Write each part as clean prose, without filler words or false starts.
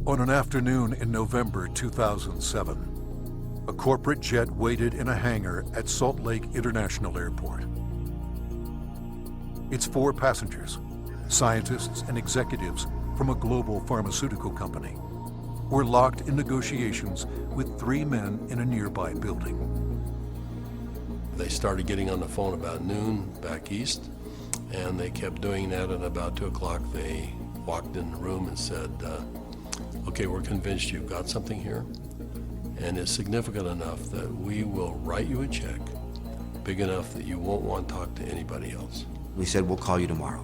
On an afternoon in November 2007, a corporate jet waited in a hangar at Salt Lake International Airport. Its 4 passengers, scientists and executives from a global pharmaceutical company, were locked in negotiations with 3 men in a nearby building. They started getting on the phone about noon back east, and they kept doing that, and about 2 o'clock they walked in the room and said, okay, we're convinced you've got something here, and it's significant enough that we will write you a check big enough that you won't want to talk to anybody else. We said, we'll call you tomorrow.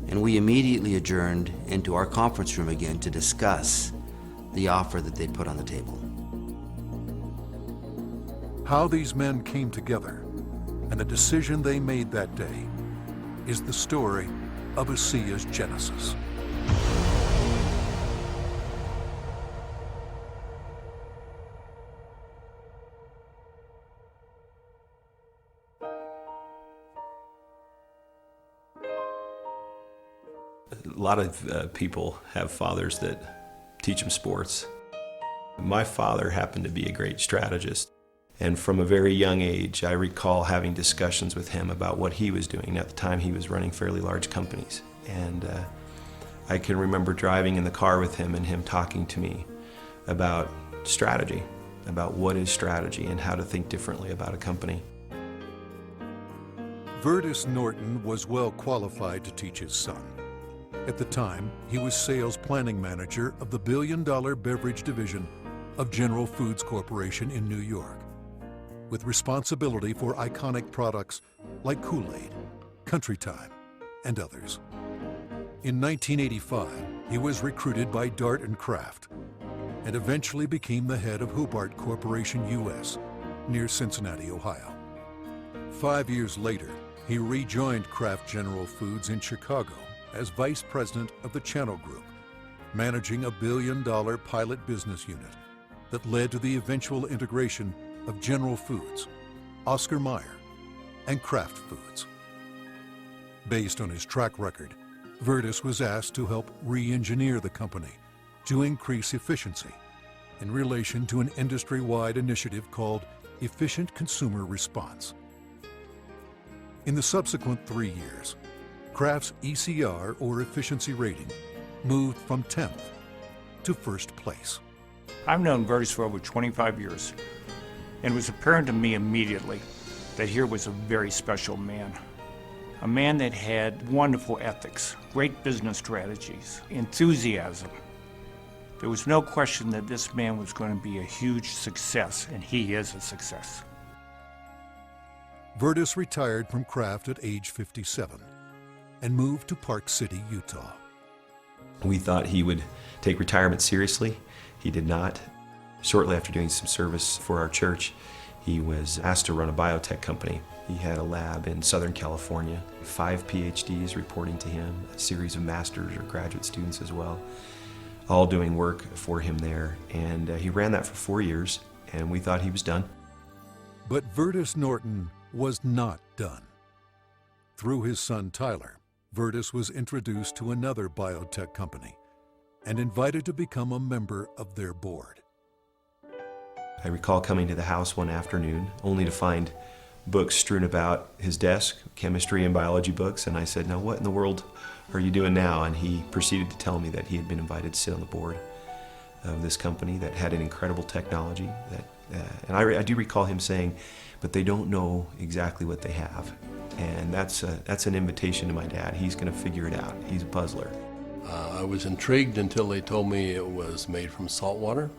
And we immediately adjourned into our conference room again to discuss the offer that they'd put on the table. How these men came together and the decision they made that day is the story of ASEA's Genesis. A lot of people have fathers that teach them sports. My father happened to be a great strategist, and from a very young age I recall having discussions with him about what he was doing. At the time he was running fairly large companies, and I can remember driving in the car with him and him talking to me about strategy, about what is strategy and how to think differently about a company. Vertus Norton was well qualified to teach his son. At the time, he was sales planning manager of the billion-dollar beverage division of General Foods Corporation in New York, with responsibility for iconic products like Kool-Aid, Country Time, and others. In 1985, he was recruited by Dart and Kraft and eventually became the head of Hobart Corporation US near Cincinnati, Ohio. 5 years later, he rejoined Kraft General Foods in Chicago as vice president of the Channel Group, managing a billion-dollar pilot business unit that led to the eventual integration of General Foods, Oscar Mayer, and Kraft Foods. Based on his track record, Vertus was asked to help re-engineer the company to increase efficiency in relation to an industry-wide initiative called Efficient Consumer Response. In the subsequent 3 years, Kraft's ECR, or efficiency rating, moved from 10th to 1st place. I've known Vertus for over 25 years, and it was apparent to me immediately that here was a very special man. A man that had wonderful ethics, great business strategies, enthusiasm. There was no question that this man was going to be a huge success, and he is a success. Vertus retired from Kraft at age 57 and moved to Park City, Utah. We thought he would take retirement seriously. He did not. Shortly after doing some service for our church, he was asked to run a biotech company. He had a lab in Southern California, 5 PhDs reporting to him, a series of master's or graduate students as well, all doing work for him there. And he ran that for 4 years, and we thought he was done. But Vertus Norton was not done. Through his son Tyler, Vertus was introduced to another biotech company and invited to become a member of their board. I recall coming to the house one afternoon only to find books strewn about his desk, chemistry and biology books, and I said, now what in the world are you doing now? And he proceeded to tell me that he had been invited to sit on the board of this company that had an incredible technology. And I do recall him saying, but they don't know exactly what they have. And that's an invitation to my dad. He's going to figure it out. He's a puzzler. I was intrigued until they told me it was made from salt water.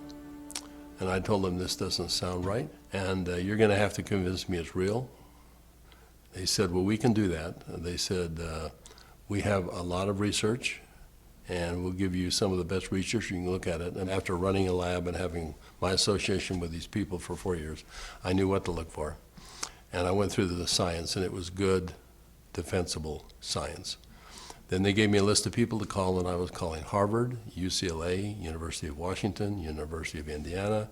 And I told them this doesn't sound right, and you're going to have to convince me it's real. They said, well, we can do that. They said, we have a lot of research, and we'll give you some of the best research. You can look at it. And after running a lab and having my association with these people for 4 years, I knew what to look for. And I went through the science, and it was good, defensible science. Then they gave me a list of people to call, and I was calling Harvard, UCLA, University of Washington, University of Indiana,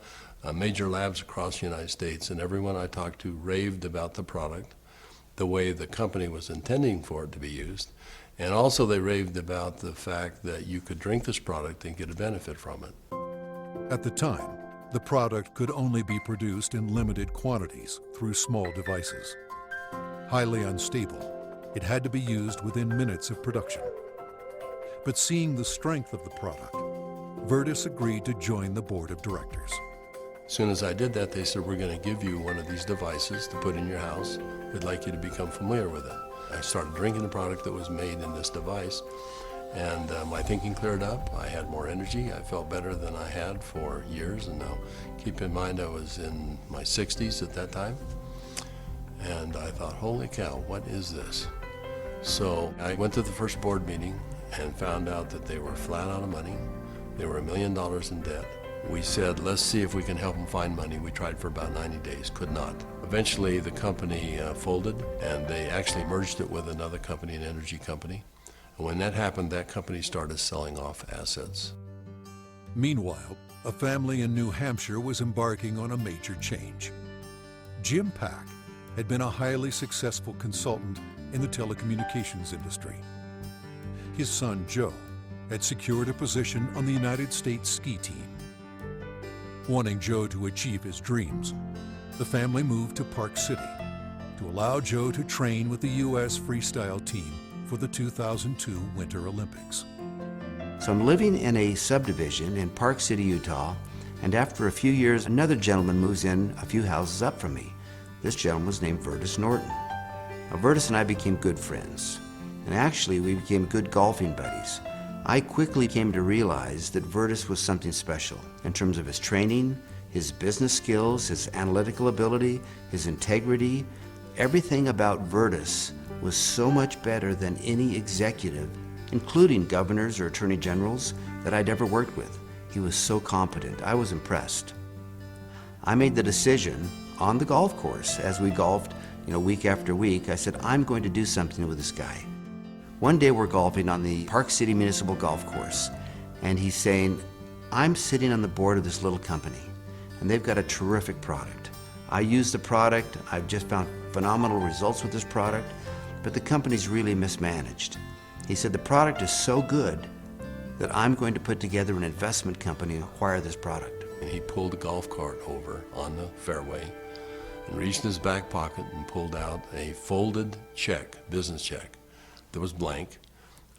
major labs across the United States, and everyone I talked to raved about the product, the way the company was intending for it to be used, And also they raved about the fact that you could drink this product and get a benefit from it. At the time, the product could only be produced in limited quantities through small devices. Highly unstable, it had to be used within minutes of production. But seeing the strength of the product, Virtus agreed to join the board of directors. As soon as I did that, they said, we're going to give you one of these devices to put in your house. We'd like you to become familiar with it. I started drinking the product that was made in this device, and my thinking cleared up. I had more energy. I felt better than I had for years. And now, keep in mind, I was in my 60s at that time. And I thought, holy cow, what is this? So I went to the first board meeting and found out that they were flat out of money. They were $1 million in debt. We said, let's see if we can help them find money. We tried for about 90 days, could not. Eventually, the company folded, and they actually merged it with another company, an energy company. And when that happened, that company started selling off assets. Meanwhile, a family in New Hampshire was embarking on a major change. Jim Pack had been a highly successful consultant in the telecommunications industry. His son, Joe, had secured a position on the United States ski team. Wanting Joe to achieve his dreams, the family moved to Park City to allow Joe to train with the U.S. freestyle team for the 2002 Winter Olympics. So I'm living in a subdivision in Park City, Utah, and after a few years, another gentleman moves in a few houses up from me. This gentleman was named Virtus Norton. Now, Virtus and I became good friends, and actually we became good golfing buddies. I quickly came to realize that Virtus was something special in terms of his training, his business skills, his analytical ability, his integrity. Everything about Virtus was so much better than any executive, including governors or attorney generals, that I'd ever worked with. He was so competent. I was impressed. I made the decision on the golf course as we golfed, week after week. I said, I'm going to do something with this guy. One day we're golfing on the Park City Municipal Golf Course, and he's saying, I'm sitting on the board of this little company, and they've got a terrific product. I use the product. I've just found phenomenal results with this product, but the company's really mismanaged. He said, the product is so good that I'm going to put together an investment company and acquire this product. And he pulled the golf cart over on the fairway and reached in his back pocket and pulled out a folded check, business check, that was blank.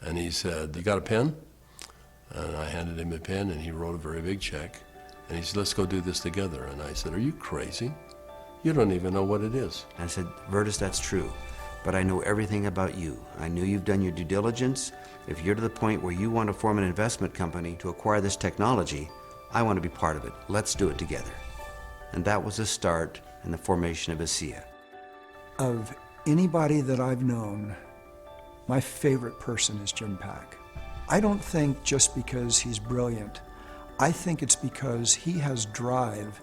And he said, you got a pen? And I handed him a pen, and he wrote a very big check. And he said, let's go do this together. And I said, are you crazy? You don't even know what it is. And I said, Virtus, that's true, but I know everything about you. I knew you've done your due diligence. If you're to the point where you want to form an investment company to acquire this technology, I want to be part of it. Let's do it together. And that was the start in the formation of ASEA. Of anybody that I've known, my favorite person is Jim Pack. I don't think just because he's brilliant. I think it's because he has drive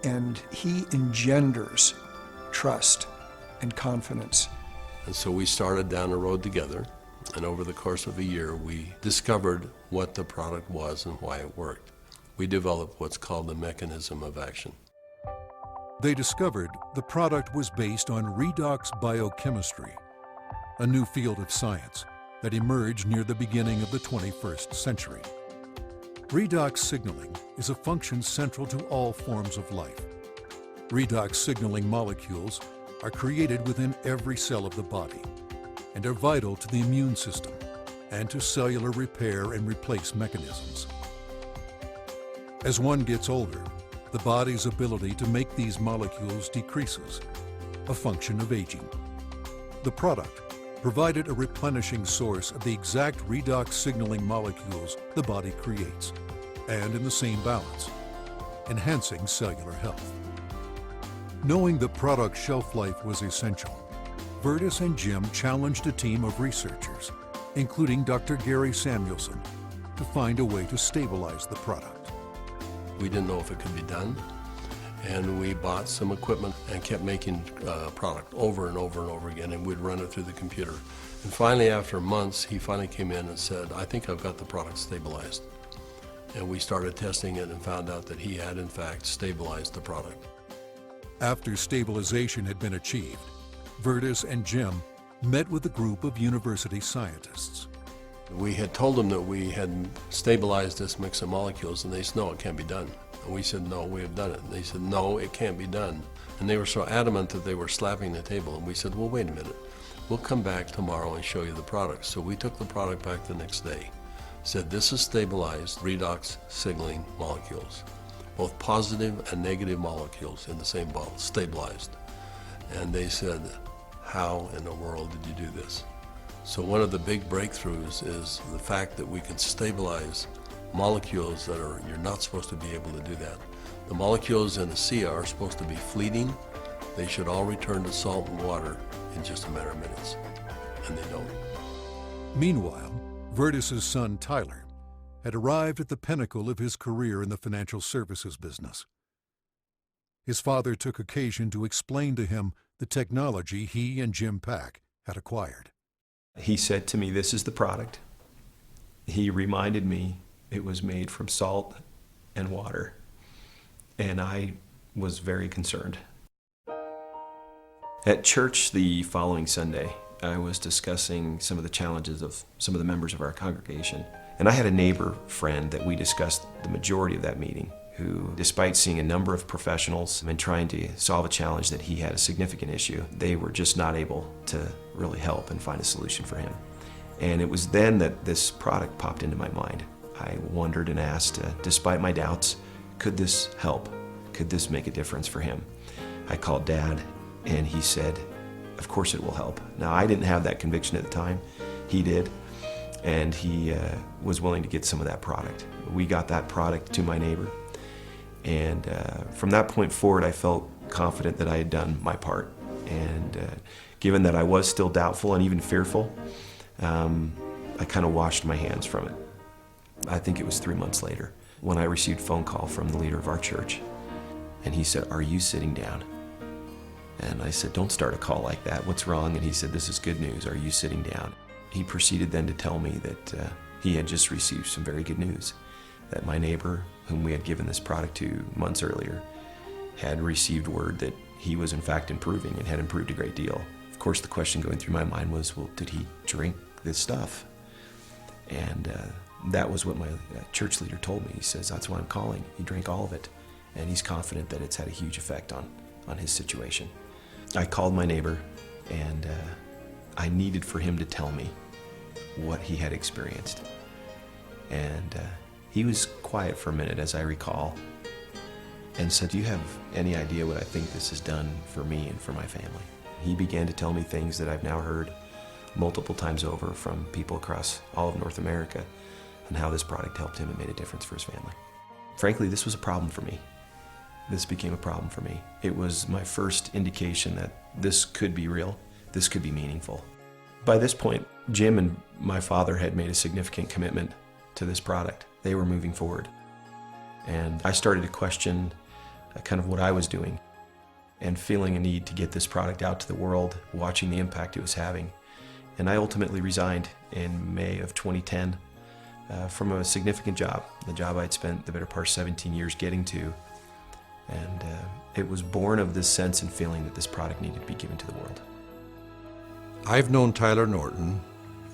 and he engenders trust and confidence. And so we started down the road together, and over the course of a year, we discovered what the product was and why it worked. We developed what's called the mechanism of action. They discovered the product was based on redox biochemistry, a new field of science that emerged near the beginning of the 21st century. Redox signaling is a function central to all forms of life. Redox signaling molecules are created within every cell of the body and are vital to the immune system and to cellular repair and replace mechanisms. As one gets older, the body's ability to make these molecules decreases, a function of aging. The product provided a replenishing source of the exact redox signaling molecules the body creates, and in the same balance, enhancing cellular health. Knowing the product's shelf life was essential, Virtus and Jim challenged a team of researchers, including Dr. Gary Samuelson, to find a way to stabilize the product. We didn't know if it could be done, and we bought some equipment and kept making product over and over and over again, and we'd run it through the computer. And finally, after months, he finally came in and said, I think I've got the product stabilized. And we started testing it and found out that he had, in fact, stabilized the product. After stabilization had been achieved, Virtus and Jim met with a group of university scientists. We had told them that we had stabilized this mix of molecules, and they said, no, it can't be done. And we said, no, we have done it. And they said, no, it can't be done. And they were so adamant that they were slapping the table. And we said, well, wait a minute. We'll come back tomorrow and show you the product. So we took the product back the next day. Said, this is stabilized redox signaling molecules, both positive and negative molecules in the same bottle, stabilized. And they said, how in the world did you do this? So one of the big breakthroughs is the fact that we can stabilize molecules that you're not supposed to be able to do that. The molecules in ASEA are supposed to be fleeting. They should all return to salt and water in just a matter of minutes, and they don't. Meanwhile, Vertus's son Tyler had arrived at the pinnacle of his career in the financial services business. His father took occasion to explain to him the technology he and Jim Pack had acquired. He said to me, this is the product. He reminded me it was made from salt and water, and I was very concerned. At church the following Sunday, I was discussing some of the challenges of some of the members of our congregation, and I had a neighbor friend that we discussed the majority of that meeting, who, despite seeing a number of professionals and trying to solve a challenge that he had a significant issue, they were just not able to really help and find a solution for him. And it was then that this product popped into my mind. I wondered and asked, despite my doubts, could this help? Could this make a difference for him? I called Dad, and he said, of course it will help. Now, I didn't have that conviction at the time. He did, and he was willing to get some of that product. We got that product to my neighbor, and from that point forward, I felt confident that I had done my part. And given that I was still doubtful and even fearful, I kind of washed my hands from it. I think it was 3 months later when I received a phone call from the leader of our church, and he said, "Are you sitting down?" And I said, "Don't start a call like that. What's wrong?" And he said, "This is good news. Are you sitting down?" He proceeded then to tell me that he had just received some very good news, that my neighbor, whom we had given this product to months earlier, had received word that he was in fact improving and had improved a great deal. Of course, the question going through my mind was, well, did he drink this stuff? And that was what my church leader told me. He says, that's why I'm calling. He drank all of it, and he's confident that it's had a huge effect on his situation. I called my neighbor, and I needed for him to tell me what he had experienced. And he was quiet for a minute, as I recall, and said, "Do you have any idea what I think this has done for me and for my family?" He began to tell me things that I've now heard multiple times over from people across all of North America, and how this product helped him and made a difference for his family. Frankly, this was a problem for me. This became a problem for me. It was my first indication that this could be real, this could be meaningful. By this point, Jim and my father had made a significant commitment to this product. They were moving forward. And I started to question kind of what I was doing, and feeling a need to get this product out to the world, watching the impact it was having. And I ultimately resigned in May of 2010 from a significant job, the job I'd spent the better part of 17 years getting to. And it was born of this sense and feeling that this product needed to be given to the world. I've known Tyler Norton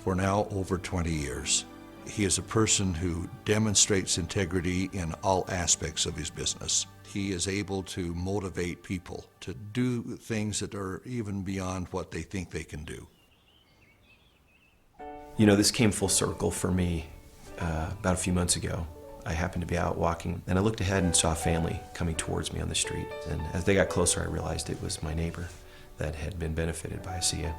for now over 20 years. He is a person who demonstrates integrity in all aspects of his business. He is able to motivate people to do things that are even beyond what they think they can do. You know, this came full circle for me about a few months ago. I happened to be out walking, and I looked ahead and saw a family coming towards me on the street. And as they got closer, I realized it was my neighbor that had been benefited by ASEA.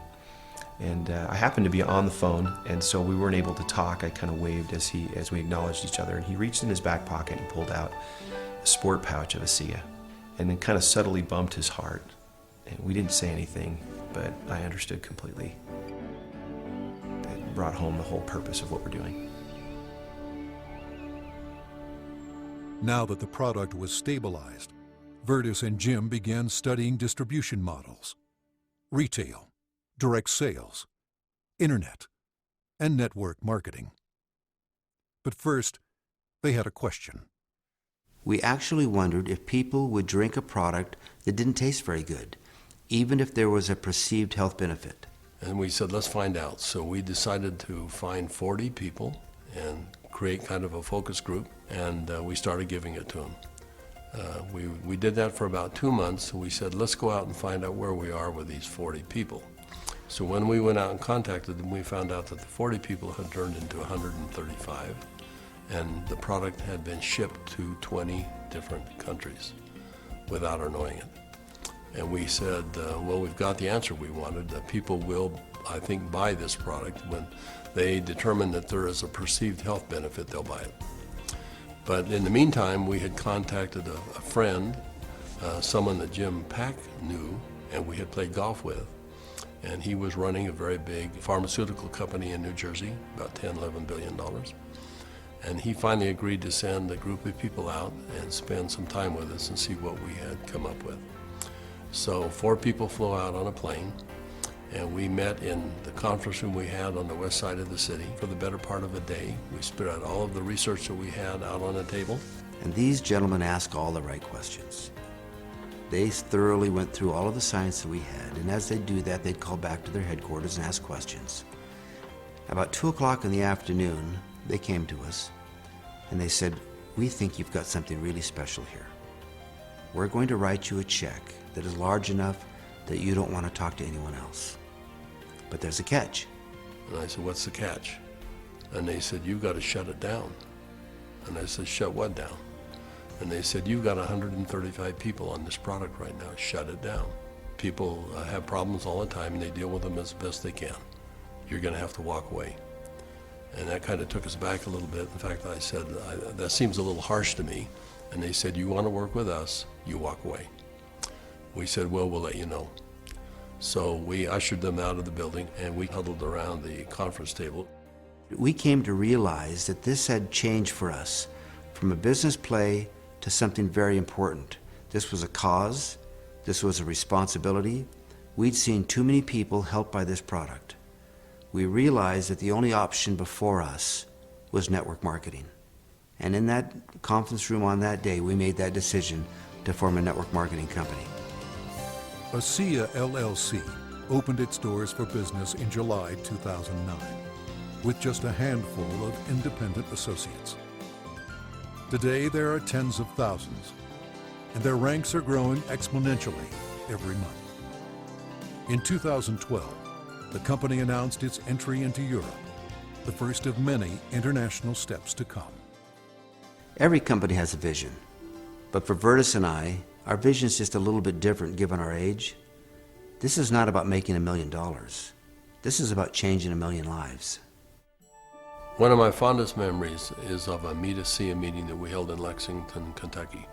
And I happened to be on the phone, and so we weren't able to talk. I kind of waved as we acknowledged each other, and he reached in his back pocket and pulled out a sport pouch of ASEA, and then kind of subtly bumped his heart. And we didn't say anything, but I understood completely. It brought home the whole purpose of what we're doing. Now that the product was stabilized, Vertus and Jim began studying distribution models, retail, direct sales, internet, and network marketing. But first, they had a question. We actually wondered if people would drink a product that didn't taste very good, even if there was a perceived health benefit. And we said, let's find out. So we decided to find 40 people and create kind of a focus group, and we started giving it to them. We did that for about 2 months, and we said, let's go out and find out where we are with these 40 people. So when we went out and contacted them, we found out that the 40 people had turned into 135, and the product had been shipped to 20 different countries without our knowing it. And we said, well, we've got the answer we wanted. People will, I think, buy this product. When they determine that there is a perceived health benefit, they'll buy it. But in the meantime, we had contacted a friend, someone that Jim Pack knew and we had played golf with. And he was running a very big pharmaceutical company in New Jersey, about $10, $11 billion. And he finally agreed to send a group of people out and spend some time with us and see what we had come up with. So 4 people flew out on a plane, and we met in the conference room we had on the west side of the city for the better part of a day. We spread out all of the research that we had out on a table. And these gentlemen asked all the right questions. They thoroughly went through all of the science that we had, and as they do that, they'd call back to their headquarters and ask questions. About 2 o'clock in the afternoon, they came to us, and they said, we think you've got something really special here. We're going to write you a check that is large enough that you don't want to talk to anyone else. But there's a catch. And I said, what's the catch? And they said, you've got to shut it down. And I said, shut what down? And they said, you've got 135 people on this product right now, shut it down. People have problems all the time and they deal with them as best they can. You're going to have to walk away. And that kind of took us back a little bit. In fact, I said, that seems a little harsh to me. And they said, you want to work with us, you walk away. We said, well, we'll let you know. So we ushered them out of the building and we huddled around the conference table. We came to realize that this had changed for us from a business play to something very important. This was a cause, this was a responsibility. We'd seen too many people helped by this product. We realized that the only option before us was network marketing. And in that conference room on that day, we made that decision to form a network marketing company. ASEA LLC opened its doors for business in July 2009 with just a handful of independent associates. Today, there are tens of thousands, and their ranks are growing exponentially every month. In 2012, the company announced its entry into Europe, the first of many international steps to come. Every company has a vision, but for Vertus and I, our vision is just a little bit different given our age. This is not about making $1 million. This is about changing 1 million lives. One of my fondest memories is of a ASEA meeting that we held in Lexington, Kentucky.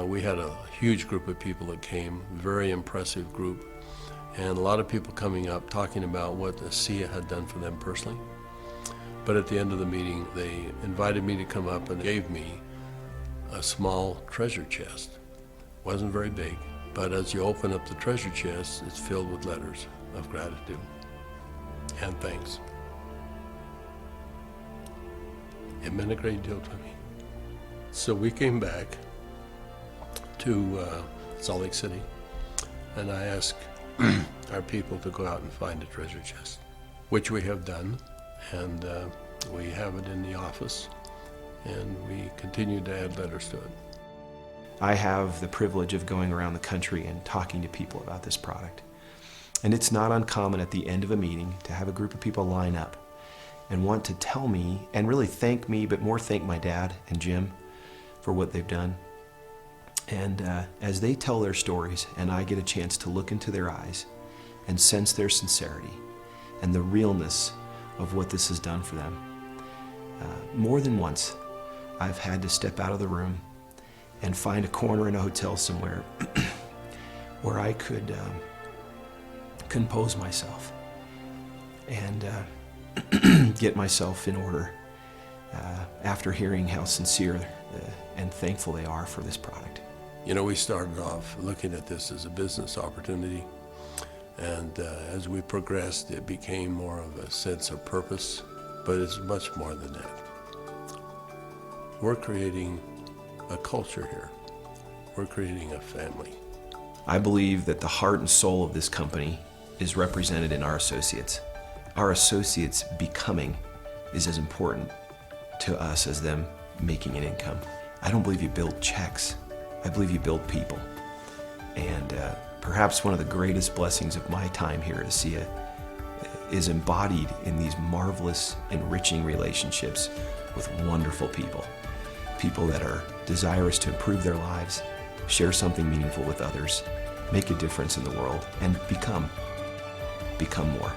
We had a huge group of people that came, very impressive group, and a lot of people coming up talking about what ASEA had done for them personally. But at the end of the meeting, they invited me to come up and gave me a small treasure chest. Wasn't very big, but as you open up the treasure chest, it's filled with letters of gratitude and thanks. It meant a great deal to me. So we came back to Salt Lake City, and I asked our people to go out and find a treasure chest, which we have done, and we have it in the office, and we continue to add letters to it. I have the privilege of going around the country and talking to people about this product. And it's not uncommon at the end of a meeting to have a group of people line up and want to tell me, and really thank me, but more thank my dad and Jim for what they've done. And as they tell their stories and I get a chance to look into their eyes and sense their sincerity and the realness of what this has done for them, more than once I've had to step out of the room and find a corner in a hotel somewhere where I could compose myself and get myself in order after hearing how sincere and thankful they are for this product. You know, we started off looking at this as a business opportunity, and as we progressed, it became more of a sense of purpose, but it's much more than that. We're creating a culture here. We're creating a family. I believe that the heart and soul of this company is represented in our associates. Our associates becoming is as important to us as them making an income. I don't believe you build checks. I believe you build people. And perhaps one of the greatest blessings of my time here at ASEA is embodied in these marvelous, enriching relationships with wonderful people. People that are desirous to improve their lives, share something meaningful with others, make a difference in the world, and become more.